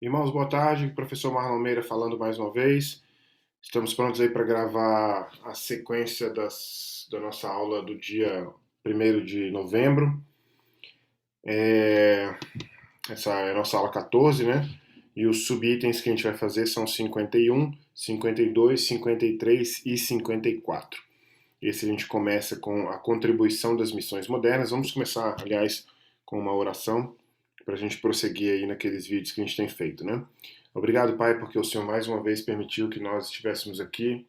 Irmãos, boa tarde. Professor Marlon Meira falando mais uma vez. Estamos prontos aí para gravar a sequência da nossa aula do dia 1º de novembro. Essa é a nossa aula 14, né? E os subitens que a gente vai fazer são 51, 52, 53 e 54. Esse a gente começa com a contribuição das missões modernas. Vamos começar, aliás, com uma oração para a gente prosseguir aí naqueles vídeos que a gente tem feito, né? Obrigado, Pai, porque o Senhor mais uma vez permitiu que nós estivéssemos aqui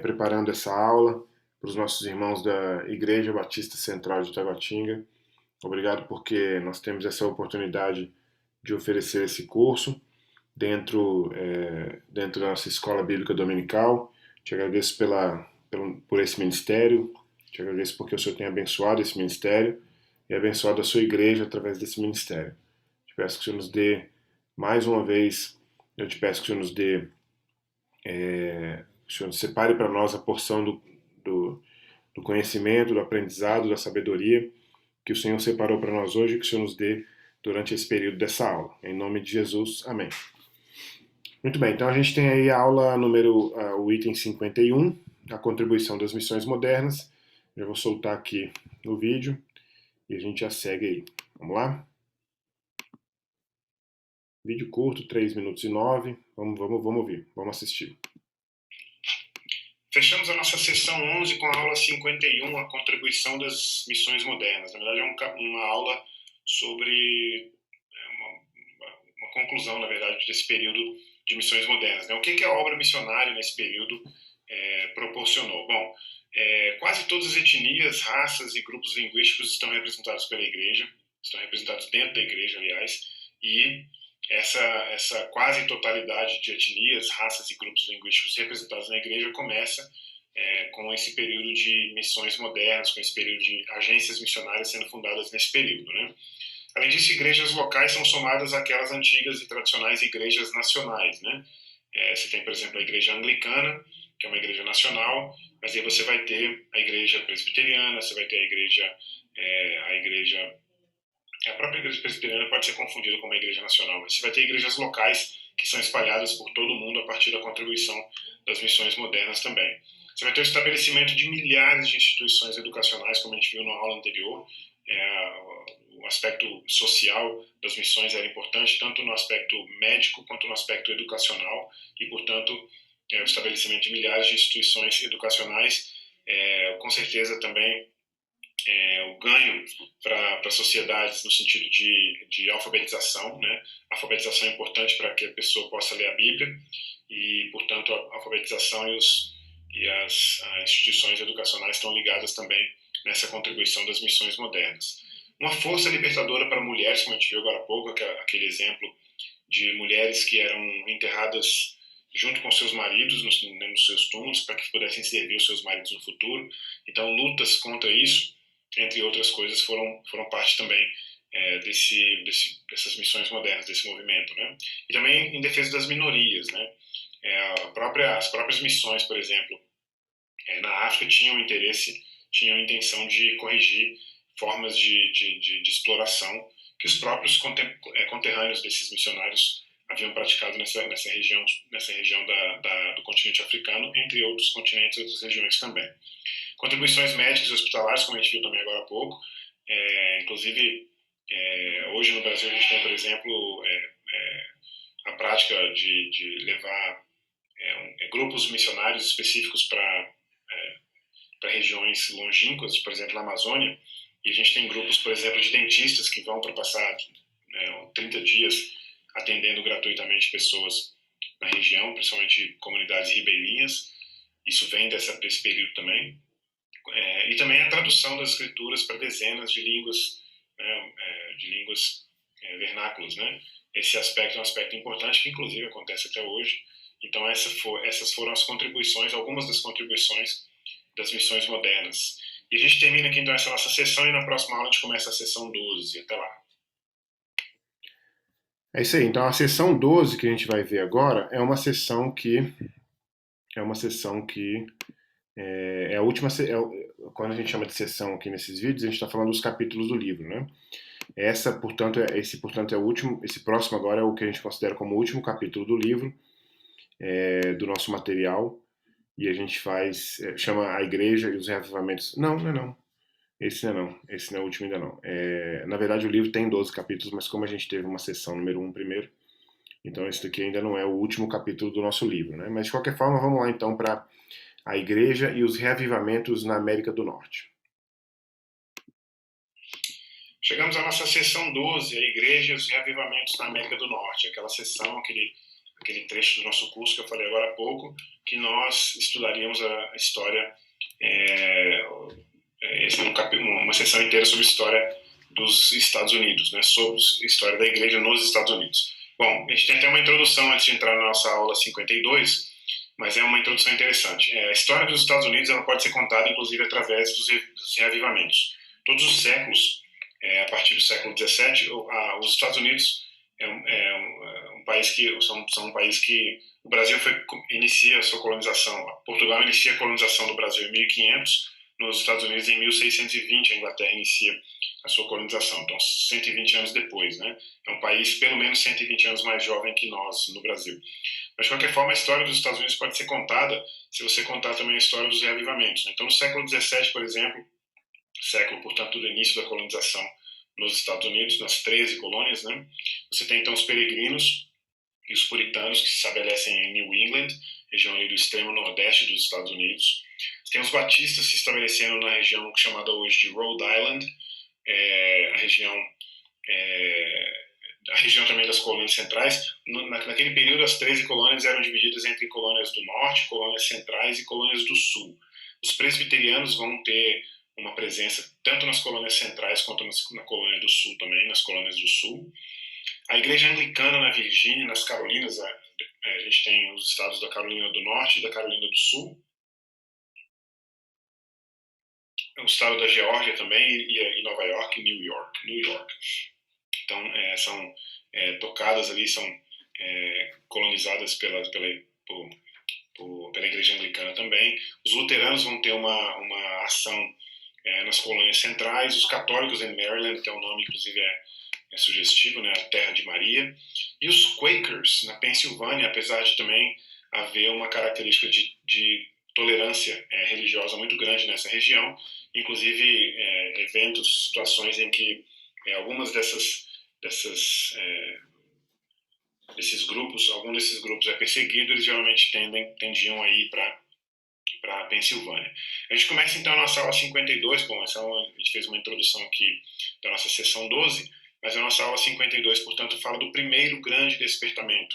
preparando essa aula para os nossos irmãos da Igreja Batista Central de Taguatinga. Obrigado porque nós temos essa oportunidade de oferecer esse curso dentro da nossa escola bíblica dominical. Te agradeço por esse ministério, te agradeço porque o Senhor tem abençoado esse ministério e abençoado a sua igreja através desse ministério. Te peço que o Senhor nos dê, mais uma vez, eu te peço que o Senhor nos dê, que o Senhor separe para nós a porção do conhecimento, do aprendizado, da sabedoria que o Senhor separou para nós hoje e que o Senhor nos dê durante esse período dessa aula. Em nome de Jesus, amém. Muito bem, então a gente tem aí a aula o item 51, a contribuição das missões modernas. Já vou soltar aqui no vídeo e a gente já segue aí. Vamos lá? Vídeo curto, 3 minutos e 9. Vamos ouvir, vamos assistir. Fechamos a nossa sessão 11 com a aula 51, a contribuição das missões modernas. Na verdade, é uma aula sobre uma conclusão, na verdade, desse período de missões modernas, né? O que a obra missionária nesse período proporcionou? Bom, quase todas as etnias, raças e grupos linguísticos estão representados pela igreja, estão representados dentro da igreja, aliás, e essa quase totalidade de etnias, raças e grupos linguísticos representados na igreja começa com esse período de missões modernas, com esse período de agências missionárias sendo fundadas nesse período, né? Além disso, igrejas locais são somadas àquelas antigas e tradicionais igrejas nacionais, né? Você tem, por exemplo, a igreja anglicana, que é uma igreja nacional, mas aí você vai ter a igreja presbiteriana, você vai ter a própria igreja presbiteriana pode ser confundida com uma igreja nacional, mas você vai ter igrejas locais que são espalhadas por todo o mundo a partir da contribuição das missões modernas também. Você vai ter o estabelecimento de milhares de instituições educacionais, como a gente viu na aula anterior. O aspecto social das missões era importante, tanto no aspecto médico quanto no aspecto educacional, e, portanto, o estabelecimento de milhares de instituições educacionais, com certeza também o ganho para as sociedades no sentido de alfabetização, né? A alfabetização é importante para que a pessoa possa ler a Bíblia e, portanto, a alfabetização e as instituições educacionais estão ligadas também nessa contribuição das missões modernas. Uma força libertadora para mulheres, como a gente viu agora há pouco, aquele exemplo de mulheres que eram enterradas junto com seus maridos nos seus túmulos para que pudessem servir os seus maridos no futuro. Então, lutas contra isso, entre outras coisas, foram parte também dessas missões modernas, desse movimento, né? E também em defesa das minorias, né? As próprias missões, por exemplo, na África tinham intenção de corrigir formas de exploração que os próprios conterrâneos desses missionários haviam praticado nessa região do continente africano, entre outros continentes e outras regiões também. Contribuições médicas e hospitalares, como a gente viu também agora há pouco. Inclusive, hoje no Brasil a gente tem, por exemplo, a prática de levar grupos missionários específicos para regiões longínquas, por exemplo, na Amazônia, e a gente tem grupos, por exemplo, de dentistas que vão para passar 30 dias atendendo gratuitamente pessoas na região, principalmente comunidades ribeirinhas. Isso vem desse período também. E também a tradução das escrituras para dezenas de línguas, vernáculas, né? Esse aspecto é um aspecto importante que, inclusive, acontece até hoje. Então, essas foram as contribuições, algumas das contribuições das missões modernas. E a gente termina aqui, então, essa nossa sessão, e na próxima aula a gente começa a sessão 12. Até lá. É isso aí. Então, a sessão 12 que a gente vai ver agora é uma sessão que é a última. Quando a gente chama de sessão aqui nesses vídeos, a gente está falando dos capítulos do livro, né? Portanto, é o último. Esse próximo agora é o que a gente considera como o último capítulo do livro, do nosso material, e a gente chama a igreja e os reavivamentos. Não, não é não. Esse não é não. Esse não é o último ainda não. Na verdade, o livro tem 12 capítulos, mas como a gente teve uma sessão número um primeiro, então esse daqui ainda não é o último capítulo do nosso livro, né? Mas de qualquer forma, vamos lá então para a igreja e os reavivamentos na América do Norte. Chegamos à nossa sessão 12, a igreja e os reavivamentos na América do Norte. Aquela sessão, aquele trecho do nosso curso que eu falei agora há pouco, que nós estudaríamos a história. Essa é uma sessão inteira sobre a história dos Estados Unidos, né? Sobre a história da igreja nos Estados Unidos. Bom, a gente tem até uma introdução antes de entrar na nossa aula 52, mas é uma introdução interessante. A história dos Estados Unidos ela pode ser contada, inclusive, através dos reavivamentos. Todos os séculos, a partir do século XVII, os Estados Unidos um país são um país que o Brasil inicia a sua colonização. Portugal inicia a colonização do Brasil em 1500, nos Estados Unidos em 1620 a Inglaterra inicia a sua colonização. Então, 120 anos depois, né? É um país pelo menos 120 anos mais jovem que nós no Brasil. Mas, de qualquer forma, a história dos Estados Unidos pode ser contada se você contar também a história dos reavivamentos. Então, no século XVII, por exemplo, século, portanto, do início da colonização nos Estados Unidos, nas 13 colônias, né? Você tem, então, os peregrinos e os puritanos que se estabelecem em New England, região ali do extremo nordeste dos Estados Unidos. Você tem os batistas se estabelecendo na região chamada hoje de Rhode Island, a região também das colônias centrais. Naquele período, as 13 colônias eram divididas entre colônias do norte, colônias centrais e colônias do sul. Os presbiterianos vão ter uma presença tanto nas colônias centrais quanto na colônia do sul também, nas colônias do sul. A igreja anglicana na Virgínia, nas Carolinas, a gente tem os estados da Carolina do Norte e da Carolina do Sul. O estado da Geórgia também e Nova York e New York. Então, são tocadas ali, são colonizadas pela igreja anglicana também. Os luteranos vão ter uma ação nas colônias centrais. Os católicos em Maryland, que é um nome, inclusive, é sugestivo, né, a terra de Maria. E os Quakers, na Pensilvânia, apesar de também haver uma característica de tolerância religiosa muito grande nessa região, inclusive eventos, situações em que alguns desses grupos é perseguido, eles geralmente tendiam a ir para a Pensilvânia. A gente começa então a nossa aula 52, bom, a gente fez uma introdução aqui da nossa sessão 12, mas a nossa aula 52, portanto, fala do primeiro grande despertamento.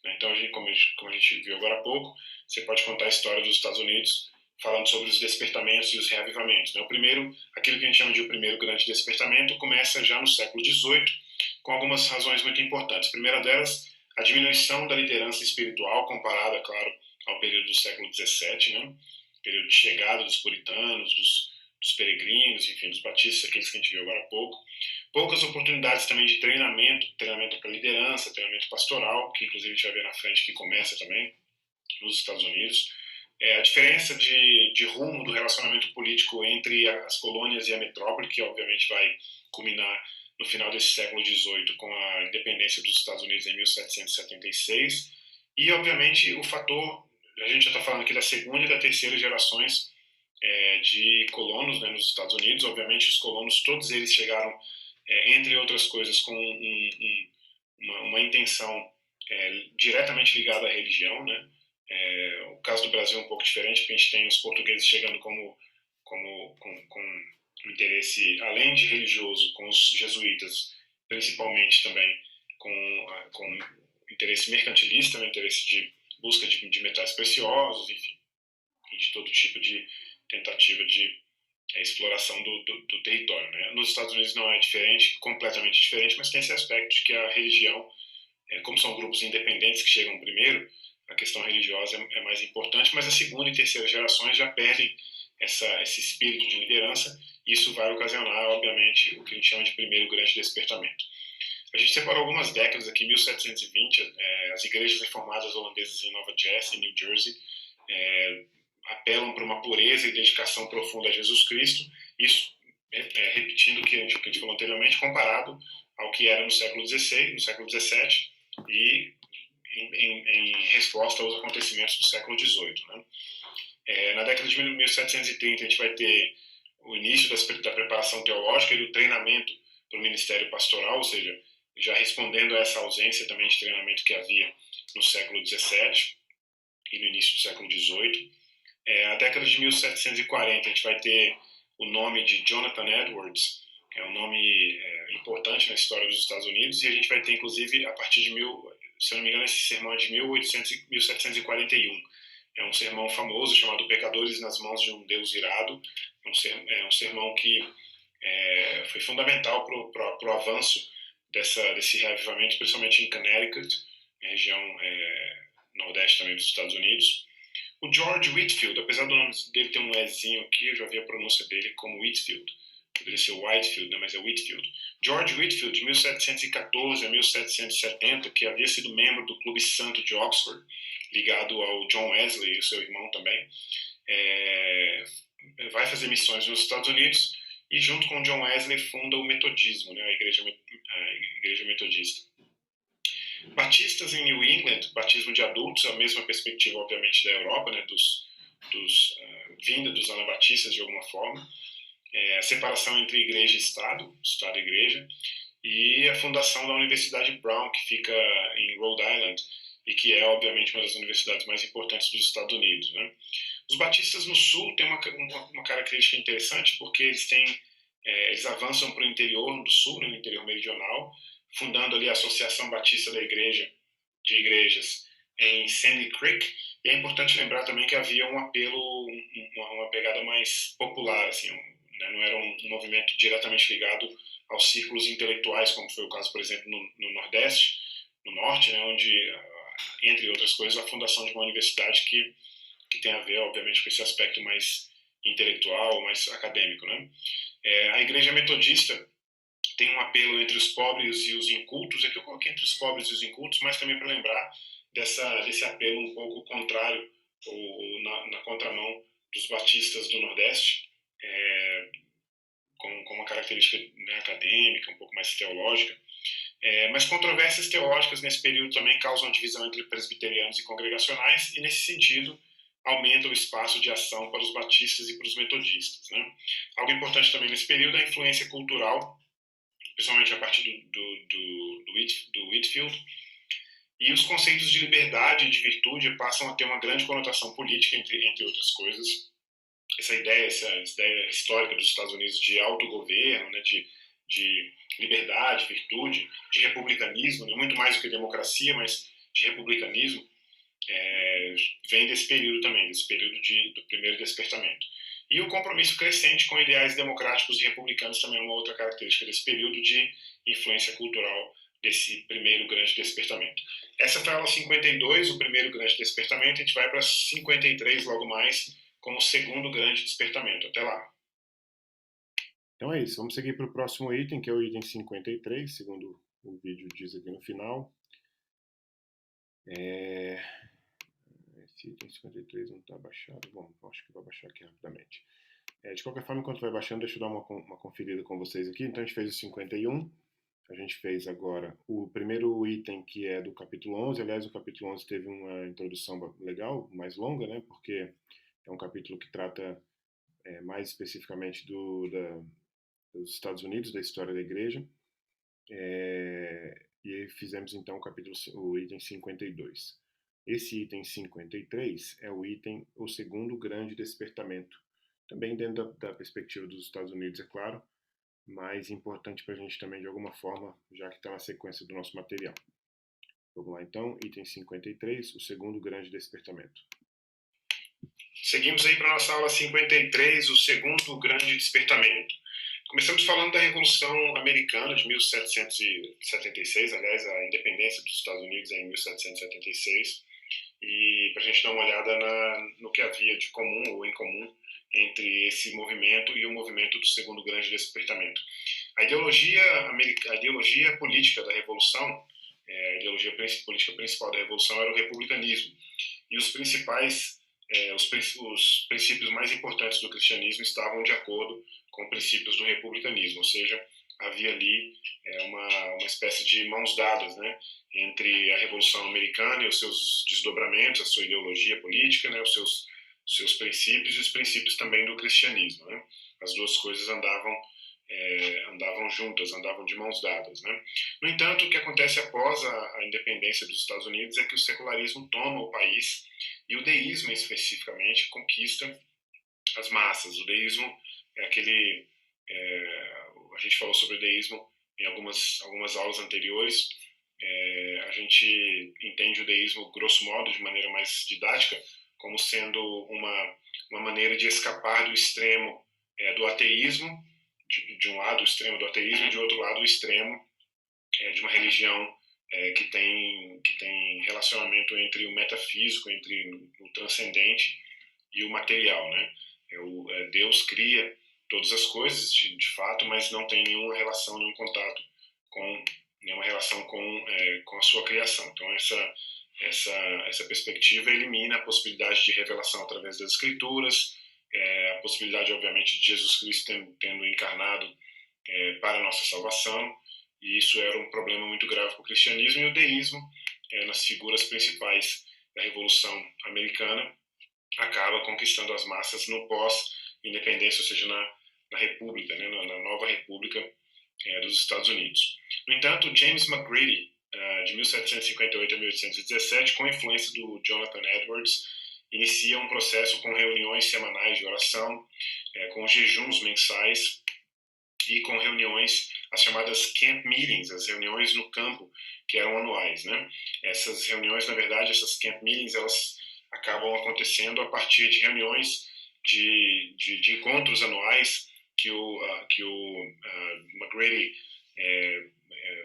Então, como a gente viu agora há pouco, você pode contar a história dos Estados Unidos falando sobre os despertamentos e os reavivamentos. O primeiro, aquilo que a gente chama de o primeiro grande despertamento, começa já no século XVIII, com algumas razões muito importantes. A primeira delas, a diminuição da liderança espiritual, comparada, claro, ao período do século XVII, né? Período de chegada dos puritanos, dos peregrinos, enfim, dos batistas, aqueles que a gente viu agora há pouco. Poucas oportunidades também de treinamento para liderança, treinamento pastoral, que inclusive a gente vai ver na frente que começa também nos Estados Unidos. A diferença de rumo do relacionamento político entre as colônias e a metrópole, que obviamente vai culminar no final desse século XVIII com a independência dos Estados Unidos em 1776. E, obviamente, o fator, a gente já está falando aqui da segunda e da terceira gerações de colonos, né, nos Estados Unidos. Obviamente, os colonos, todos eles chegaram, entre outras coisas, com uma intenção diretamente ligada à religião, né? O caso do Brasil é um pouco diferente, porque a gente tem os portugueses chegando com interesse, além de religioso, com os jesuítas, principalmente também com interesse mercantilista, né, interesse de busca de metais preciosos, enfim, e de todo tipo de tentativa de exploração do território. Né? Nos Estados Unidos não é diferente, completamente diferente, mas tem esse aspecto de que a religião, como são grupos independentes que chegam primeiro, a questão religiosa é mais importante, mas a segunda e terceira gerações já perdem esse espírito de liderança, e isso vai ocasionar, obviamente, o que a gente chama de primeiro grande despertamento. A gente separou algumas décadas aqui, 1720, as igrejas reformadas holandesas em Nova Jersey, New Jersey, apelam para uma pureza e dedicação profunda a Jesus Cristo. Isso repetindo o que a gente falou anteriormente, comparado ao que era no século XVI, no século XVII e em resposta aos acontecimentos do século XVIII. Né? Na década de 1730 a gente vai ter o início da preparação teológica e do treinamento para o ministério pastoral, ou seja, já respondendo a essa ausência também de treinamento que havia no século XVII e no início do século XVIII. A década de 1740 a gente vai ter o nome de Jonathan Edwards, que é um nome importante na história dos Estados Unidos, e a gente vai ter, inclusive, a partir de, se eu não me engano, esse sermão é de 1741. É um sermão famoso chamado Pecadores nas Mãos de um Deus Irado. É um sermão que foi fundamental para o avanço desse reavivamento, principalmente em Connecticut, região nordeste também dos Estados Unidos. O George Whitefield, apesar do nome dele ter um Ezinho aqui, eu já vi a pronúncia dele como Whitefield. Deveria ser Whitefield, né, mas é Whitefield. George Whitefield, de 1714 a 1770, que havia sido membro do Clube Santo de Oxford, ligado ao John Wesley e o seu irmão também, vai fazer missões nos Estados Unidos e, junto com John Wesley, funda o metodismo, né, a igreja metodista. Batistas em New England, batismo de adultos, a mesma perspectiva, obviamente, da Europa, né, vinda dos anabatistas de alguma forma, a separação entre igreja e Estado, Estado e igreja, e a fundação da Universidade Brown, que fica em Rhode Island, e que é, obviamente, uma das universidades mais importantes dos Estados Unidos. Né? Os batistas no Sul têm uma característica interessante, porque eles avançam para o interior do Sul, né, no interior meridional, fundando ali a Associação Batista de Igrejas em Sandy Creek, e é importante lembrar também que havia um apelo, uma pegada mais popular, assim, né, não era um movimento diretamente ligado aos círculos intelectuais, como foi o caso, por exemplo, no Nordeste, no Norte, né, onde, entre outras coisas, a fundação de uma universidade que tem a ver, obviamente, com esse aspecto mais intelectual, mais acadêmico. Né? A Igreja Metodista tem um apelo entre os pobres e os incultos, aqui eu coloquei entre os pobres e os incultos, mas também para lembrar desse apelo um pouco contrário, ou na contramão dos batistas do Nordeste, com uma característica, né, acadêmica, um pouco mais teológica. Mas controvérsias teológicas nesse período também causam divisão entre presbiterianos e congregacionais, e nesse sentido aumenta o espaço de ação para os batistas e para os metodistas. Né? Algo importante também nesse período é a influência cultural, principalmente a partir do Whitefield, e os conceitos de liberdade e de virtude passam a ter uma grande conotação política, entre outras coisas. Essa ideia histórica dos Estados Unidos de autogoverno, né, de liberdade, virtude, de republicanismo, né, muito mais do que democracia, mas de republicanismo, vem desse período também, desse período do primeiro despertamento. E o compromisso crescente com ideais democráticos e republicanos também é uma outra característica desse período de influência cultural desse primeiro grande despertamento. Essa foi a aula 52, o primeiro grande despertamento. A gente vai para 53 logo mais, como o segundo grande despertamento. Até lá. Então é isso. Vamos seguir para o próximo item, que é o item 53, segundo o vídeo diz aqui no final. Esse item 53 não está baixado. Bom, acho que vou baixar aqui rapidamente. De qualquer forma, enquanto vai baixando, deixa eu dar uma conferida com vocês aqui. Então a gente fez o 51. A gente fez agora o primeiro item, que é do capítulo 11. Aliás, o capítulo 11 teve uma introdução legal, mais longa, né? Porque é um capítulo que trata mais especificamente dos Estados Unidos, da história da igreja. E fizemos então o item 52. Esse item 53 é o segundo grande despertamento. Também dentro da perspectiva dos Estados Unidos, é claro, mas importante para a gente também de alguma forma, já que está na sequência do nosso material. Vamos lá então, item 53, o segundo grande despertamento. Seguimos aí para a nossa aula 53, o segundo grande despertamento. Começamos falando da Revolução Americana de 1776, aliás, a independência dos Estados Unidos é em 1776, e para a gente dar uma olhada no que havia de comum ou em comum entre esse movimento e o movimento do segundo grande despertamento. A ideologia política da Revolução, a ideologia política principal da Revolução era o republicanismo, e os princípios mais importantes do cristianismo estavam de acordo com princípios do republicanismo, ou seja, havia ali uma espécie de mãos dadas, né, entre a Revolução Americana e os seus desdobramentos, a sua ideologia política, né, os seus princípios e os princípios também do cristianismo, né? As duas coisas andavam juntas, andavam de mãos dadas, né? No entanto, o que acontece após a independência dos Estados Unidos é que o secularismo toma o país e o deísmo, especificamente, conquista as massas. O deísmo é aquele... a gente falou sobre o deísmo em algumas aulas anteriores. A gente entende o deísmo, grosso modo, de maneira mais didática, como sendo uma maneira de escapar do extremo do ateísmo, de um lado o extremo do ateísmo e de outro lado o extremo de uma religião que tem relacionamento entre o metafísico, entre o transcendente e o material, né? Deus cria todas as coisas de fato, mas não tem nenhuma relação, nenhum contato com nenhuma relação com a sua criação. Então essa perspectiva elimina a possibilidade de revelação através das escrituras, a possibilidade, obviamente, de Jesus Cristo tendo encarnado para a nossa salvação, e isso era um problema muito grave para o cristianismo. E o deísmo, nas figuras principais da Revolução Americana, acaba conquistando as massas no pós-independência, ou seja, na República, né, na nova República dos Estados Unidos. No entanto, James McGrady, de 1758 a 1817, com a influência do Jonathan Edwards, inicia um processo com reuniões semanais de oração, com jejuns mensais e com reuniões, as chamadas camp meetings, as reuniões no campo, que eram anuais, né? Essas reuniões, na verdade, essas camp meetings, elas acabam acontecendo a partir de reuniões de encontros anuais que o McGrady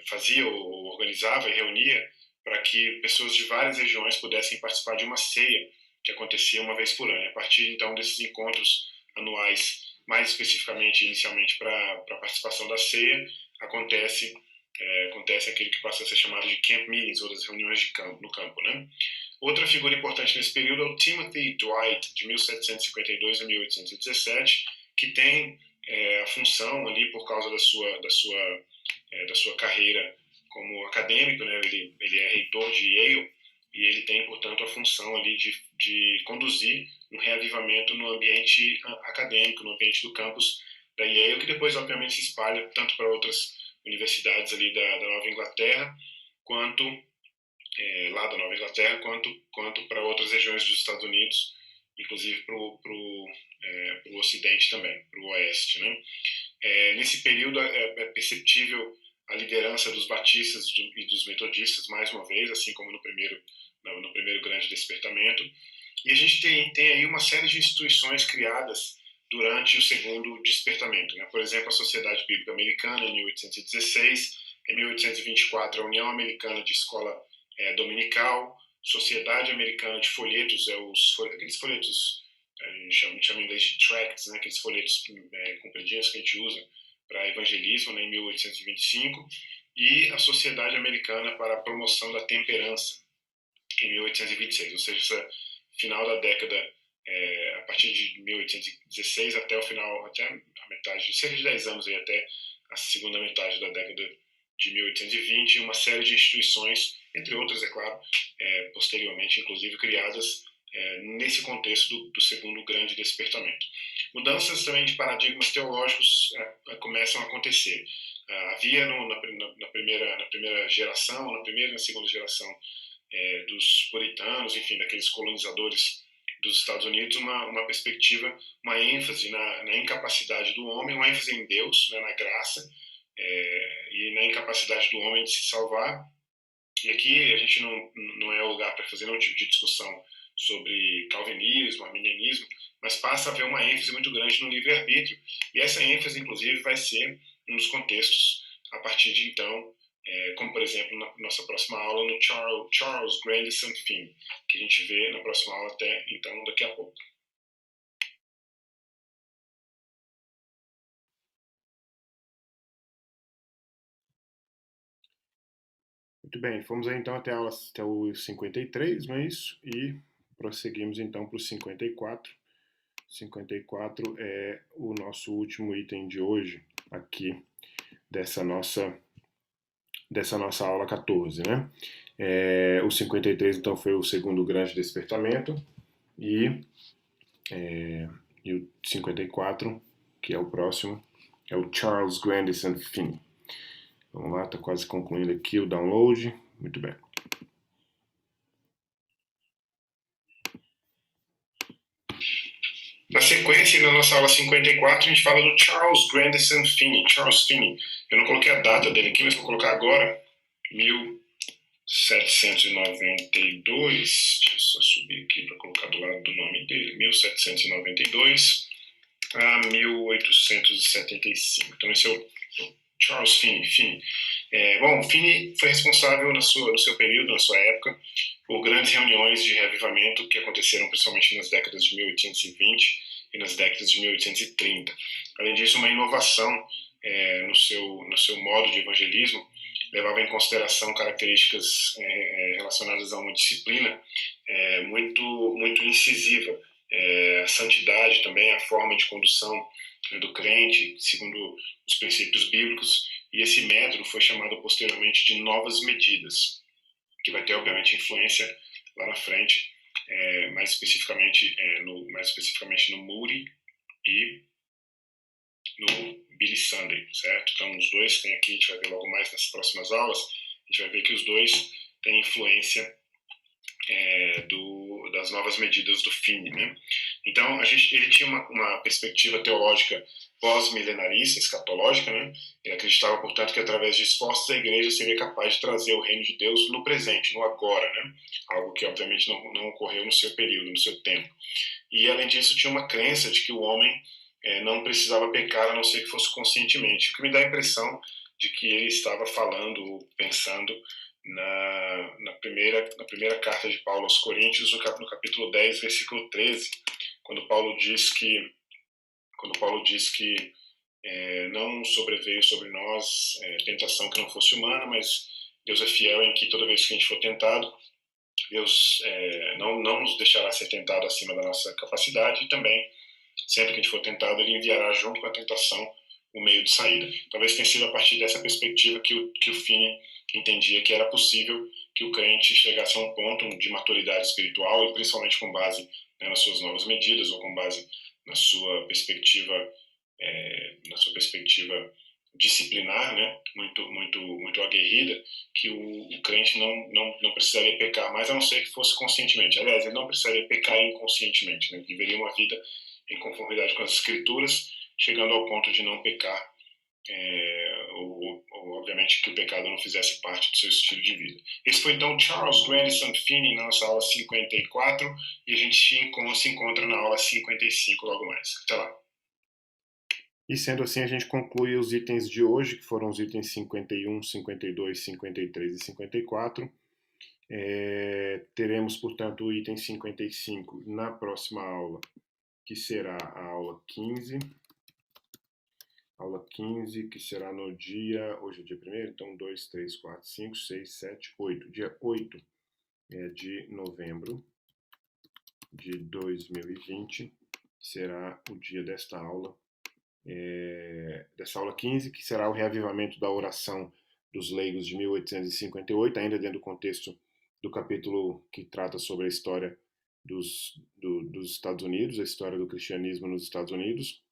fazia ou organizava e reunia para que pessoas de várias regiões pudessem participar de uma ceia que acontecia uma vez por ano. A partir, então, desses encontros anuais, mais especificamente, inicialmente, para a participação da ceia, acontece aquilo que passa a ser chamado de camp meetings, ou das reuniões de campo, no campo, né? Outra figura importante nesse período é o Timothy Dwight, de 1752 a 1817, que tem a função ali, por causa da sua carreira como acadêmico, né? Ele é reitor de Yale, e ele tem, portanto, a função ali de conduzir um reavivamento no ambiente acadêmico, no ambiente do campus da Yale, que depois, obviamente, se espalha tanto para outras universidades ali da Nova Inglaterra, quanto lá da Nova Inglaterra, quanto para outras regiões dos Estados Unidos, inclusive para o Ocidente também, para o Oeste, né? Nesse período é perceptível a liderança dos batistas e dos metodistas, mais uma vez, assim como no primeiro grande despertamento. E a gente tem aí uma série de instituições criadas durante o segundo despertamento, né? Por exemplo, a Sociedade Bíblica Americana, em 1816, em 1824, a União Americana de Escola Dominical, Sociedade Americana de Folhetos, aqueles folhetos, a gente chama em inglês de tracts, né? Aqueles folhetos compridinhos que a gente usa para evangelismo, né? Em 1825, e a Sociedade Americana para a Promoção da Temperança, em 1826, ou seja, final da década, a partir de 1816 até o final, até a metade, cerca de 10 anos aí, até a segunda metade da década de 1820, uma série de instituições, entre outras, é claro, posteriormente, inclusive, criadas nesse contexto do segundo grande despertamento. Mudanças também de paradigmas teológicos começam a acontecer. Havia na primeira geração, na primeira e na segunda geração dos puritanos, enfim, daqueles colonizadores dos Estados Unidos, uma perspectiva, uma ênfase na incapacidade do homem, uma ênfase em Deus, né, na graça, e na incapacidade do homem de se salvar. E aqui a gente não é o lugar para fazer nenhum tipo de discussão sobre calvinismo, arminianismo, mas passa a haver uma ênfase muito grande no livre-arbítrio, e essa ênfase, inclusive, vai ser um dos contextos, a partir de então, como, por exemplo, na nossa próxima aula, no Charles Grandison Finn, que a gente vê na próxima aula até, então, daqui a pouco. Muito bem, fomos aí, então até o 53, não é isso? E prosseguimos então para o 54. 54 é o nosso último item de hoje, aqui, dessa nossa aula 14, né? O 53, então, foi o segundo grande despertamento, e o 54, que é o próximo, é o Charles Grandison Finney. Vamos lá, está quase concluindo aqui o download. Muito bem. Na sequência, na nossa aula 54, a gente fala do Charles Grandison Finney. Charles Finney. Eu não coloquei a data dele aqui, mas vou colocar agora. 1792. Deixa eu só subir aqui para colocar do lado do nome dele. 1792 a 1875. Então, esse é o Charles Finney. Bom, Finney foi responsável no seu período, na sua época, por grandes reuniões de reavivamento que aconteceram principalmente nas décadas de 1820 e nas décadas de 1830. Além disso, uma inovação no seu modo de evangelismo levava em consideração características relacionadas a uma disciplina muito incisiva, a santidade também, a forma de condução do crente, segundo os princípios bíblicos, e esse método foi chamado posteriormente de novas medidas, que vai ter, obviamente, influência lá na frente, mais especificamente no Moody e no Billy Sunday, certo? Então, os dois tem aqui, a gente vai ver logo mais nas próximas aulas, a gente vai ver que os dois têm influência das novas medidas do Finney, né? Então, ele tinha uma perspectiva teológica pós-milenarista, escatológica, né? Ele acreditava, portanto, que através de esforços a igreja seria capaz de trazer o reino de Deus no presente, no agora, né? Algo que, obviamente, não ocorreu no seu período, no seu tempo. E, além disso, tinha uma crença de que o homem não precisava pecar, a não ser que fosse conscientemente, o que me dá a impressão de que ele estava falando, pensando na primeira carta de Paulo aos Coríntios, no capítulo 10, versículo 13, quando Paulo diz que não sobreveio sobre nós tentação que não fosse humana, mas Deus é fiel em que toda vez que a gente for tentado, Deus não nos deixará ser tentado acima da nossa capacidade, e também, sempre que a gente for tentado, Ele enviará junto com a tentação o meio de saída. Talvez tenha sido a partir dessa perspectiva que o Finney entendia que era possível que o crente chegasse a um ponto de maturidade espiritual, e principalmente com base nas suas novas medidas, ou com base na sua perspectiva disciplinar, né, muito aguerrida, que o crente não precisaria pecar mais, a não ser que fosse conscientemente. Aliás, ele não precisaria pecar inconscientemente, né? Ele viveria uma vida em conformidade com as Escrituras, chegando ao ponto de não pecar, ou obviamente que o pecado não fizesse parte do seu estilo de vida. Esse foi então Charles Grandison Finney na nossa aula 54, e a gente se encontra na aula 55 logo mais. Até lá. E sendo assim, a gente conclui os itens de hoje, que foram os itens 51, 52, 53 e 54. Teremos, portanto, o item 55 na próxima aula, que será a aula 15. Aula 15, que será no dia... Hoje é dia 1º, então 2, 3, 4, 5, 6, 7, 8. Dia 8 de novembro de 2020 será o dia desta aula. Dessa aula 15, que será o reavivamento da oração dos leigos de 1858, ainda dentro do contexto do capítulo que trata sobre a história dos Estados Unidos, a história do cristianismo nos Estados Unidos.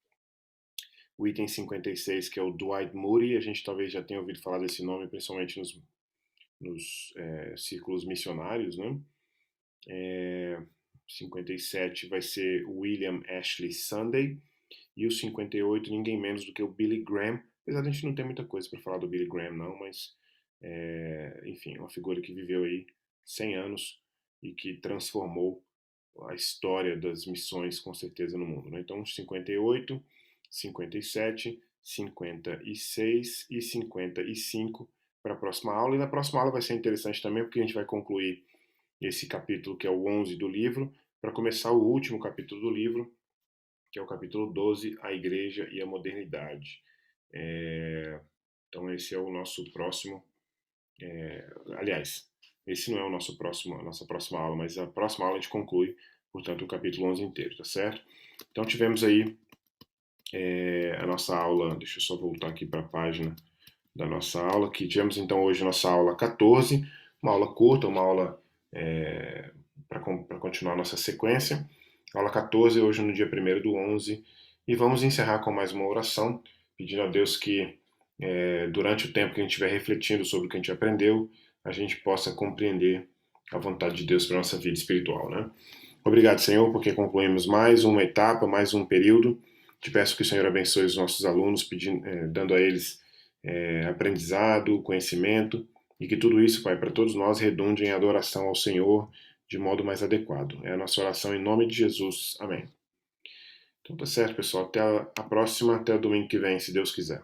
O item 56, que é o Dwight Moody, a gente talvez já tenha ouvido falar desse nome, principalmente nos círculos missionários, né? 57 vai ser William Ashley Sunday, e o 58, ninguém menos do que o Billy Graham, apesar de a gente não ter muita coisa para falar do Billy Graham, não, mas, enfim, uma figura que viveu aí 100 anos e que transformou a história das missões, com certeza, no mundo, né? Então, 58, 57, 56 e 55 para a próxima aula. E na próxima aula vai ser interessante também, porque a gente vai concluir esse capítulo, que é o 11 do livro, para começar o último capítulo do livro, que é o capítulo 12, a Igreja e a Modernidade. Então esse é o nosso próximo... aliás, esse não é a nossa próxima aula, mas a próxima aula a gente conclui portanto, o capítulo 11 inteiro, tá certo? Então, tivemos aí a nossa aula, deixa eu só voltar aqui para a página da nossa aula, que tivemos então hoje nossa aula 14, uma aula curta, uma aula para continuar a nossa sequência. Aula 14, hoje no dia 1º do 11, e vamos encerrar com mais uma oração, pedindo a Deus que durante o tempo que a gente estiver refletindo sobre o que a gente aprendeu, a gente possa compreender a vontade de Deus para a nossa vida espiritual, né? Obrigado, Senhor, porque concluímos mais uma etapa, mais um período. Te peço que o Senhor abençoe os nossos alunos, dando a eles aprendizado, conhecimento, e que tudo isso, Pai, para todos nós redunde em adoração ao Senhor de modo mais adequado. É a nossa oração em nome de Jesus. Amém. Então tá certo, pessoal. Até a próxima, até o domingo que vem, se Deus quiser.